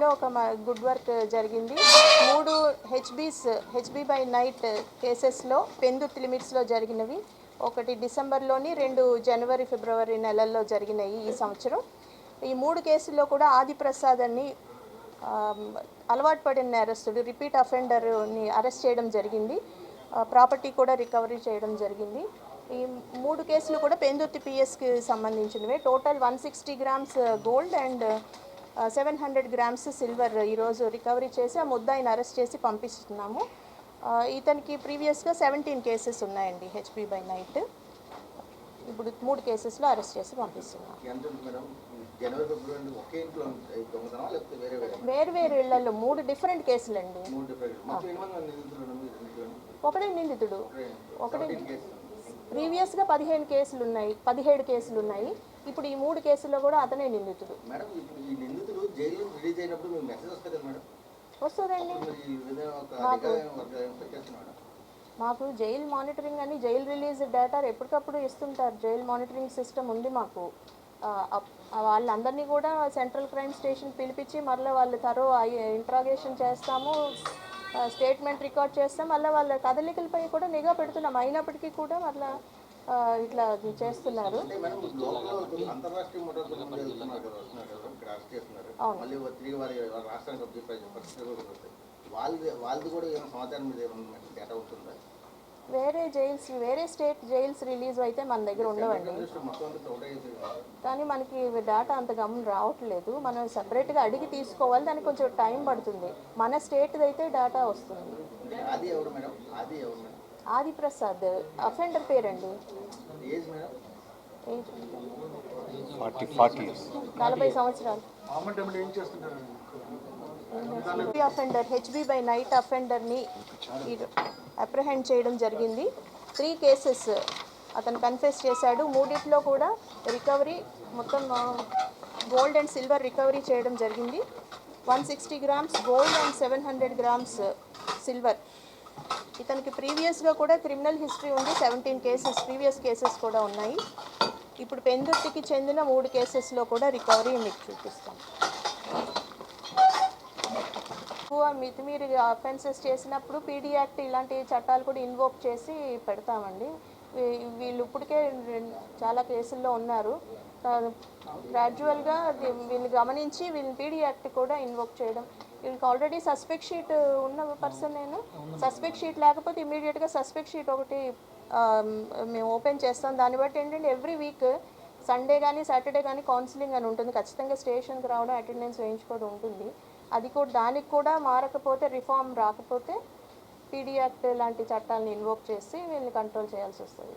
కేసుల్లో ఒక good work జరిగింది. 3 హెచ్బీ బై నైట్ కేసెస్లో పెందుర్తి లిమిట్స్లో జరిగినవి. ఒకటి డిసెంబర్లోని, 2 జనవరి ఫిబ్రవరి నెలల్లో జరిగినాయి ఈ సంవత్సరం. ఈ 3 కేసుల్లో కూడా ఆదిప్రసాద్ అని అలవాటు పడిన నేరస్తుడు, రిపీట్ అఫెండర్ని అరెస్ట్ చేయడం జరిగింది. ప్రాపర్టీ కూడా రికవరీ చేయడం జరిగింది. ఈ 3 కేసులు కూడా పెందుర్తి పిఎస్కి సంబంధించినవే. Total 160 grams gold and 700 grams silver ఈరోజు రికవరీ చేసి ఆ ముద్దాయిని అరెస్ట్ చేసి పంపిస్తున్నాము. ఇతనికి ప్రీవియస్గా 17 కేసెస్ ఉన్నాయండి హెచ్బీ బై నైట్. ఇప్పుడు 3 కేసెస్లో అరెస్ట్ చేసి పంపిస్తున్నాం. వేరు ఇళ్లలో 3 డిఫరెంట్ కేసులండి. ఒకటే నిందితుడు, ఒకటే. ప్రీవియస్గా 15 కేసులు ఉన్నాయి, 17 కేసులు ఉన్నాయి. ఇప్పుడు ఈ 3 కేసుల్లో కూడా అతనే నిందితుడు. వస్తుందండి. మాకు జైలు మానిటరింగ్ అని జైలు రిలీజ్ డేటా ఎప్పటికప్పుడు ఇస్తుంటారు. జైలు మానిటరింగ్ సిస్టమ్ ఉంది మాకు. వాళ్ళందరినీ కూడా సెంట్రల్ క్రైమ్ స్టేషన్ పిలిపించి మళ్ళీ వాళ్ళు ఇంట్రాగేషన్ చేస్తాము, స్టేట్మెంట్ రికార్డ్ చేస్తాం. మళ్ళీ వాళ్ళ కదలికలపై కూడా నిఘా పెడుతున్నాం. అయినప్పటికీ కూడా మళ్ళీ ఇట్లా చేస్తున్నారు. వేరే స్టేట్ జైల్స్ రిలీజ్ అయితే మన దగ్గర ఉండవండి. కానీ మనకి డేటా అంత గమనం రావట్లేదు. మనం సపరేట్గా అడిగి తీసుకోవాలి, దానికి కొంచెం టైం పడుతుంది. మన స్టేట్ది అయితే డేటా వస్తుంది. ఆదిప్రసాద్ అఫెండర్ పేరండి. 40 సంవత్సరాలు. అఫెండర్ హెచ్బీ బై నైట్ అఫెండర్ని అప్రహెండ్ చేయడం జరిగింది. 3 కేసెస్ అతను కన్ఫెస్ చేశాడు. 3 కూడా రికవరీ మొత్తం గోల్డ్ అండ్ సిల్వర్ రికవరీ చేయడం జరిగింది. 160 grams gold and 700 grams silver. ఇతనికి ప్రీవియస్గా కూడా క్రిమినల్ హిస్టరీ ఉంది. 17 కేసెస్ ప్రీవియస్ కేసెస్ కూడా ఉన్నాయి. ఇప్పుడు పెందుర్తికి చెందిన 3 కేసెస్లో కూడా రికవరీ మీకు చూపిస్తాం. ఎక్కువ మితిమీరి అఫెన్సెస్ చేసినప్పుడు పీడీ యాక్ట్ ఇలాంటి చట్టాలు కూడా ఇన్వోక్ చేసి పెడతామండి. వీళ్ళు ఇప్పటికే చాలా కేసుల్లో ఉన్నారు. గ్రాడ్యువల్గా వీళ్ళు గమనించి వీళ్ళని పీడీ యాక్ట్ కూడా ఇన్వోక్ చేయడం. వీళ్ళకి ఆల్రెడీ సస్పెక్ట్ షీట్ ఉన్న పర్సన్. నేను సస్పెక్ట్ షీట్ లేకపోతే ఇమీడియట్గా సస్పెక్ట్ షీట్ ఒకటి మేము ఓపెన్ చేస్తాం. దాన్ని బట్టి ఏంటంటే ఎవ్రీ వీక్ సండే కానీ సాటర్డే కానీ కౌన్సిలింగ్ అని ఉంటుంది. ఖచ్చితంగా స్టేషన్కి రావడం, అటెండెన్స్ వేయించుకోవడం ఉంటుంది. అది కూడా దానికి కూడా మారకపోతే, రిఫార్మ్ రాకపోతే పీడీ యాక్ట్ లాంటి చట్టాలను ఇన్వోక్ చేసి వీళ్ళని కంట్రోల్ చేయాల్సి వస్తుంది.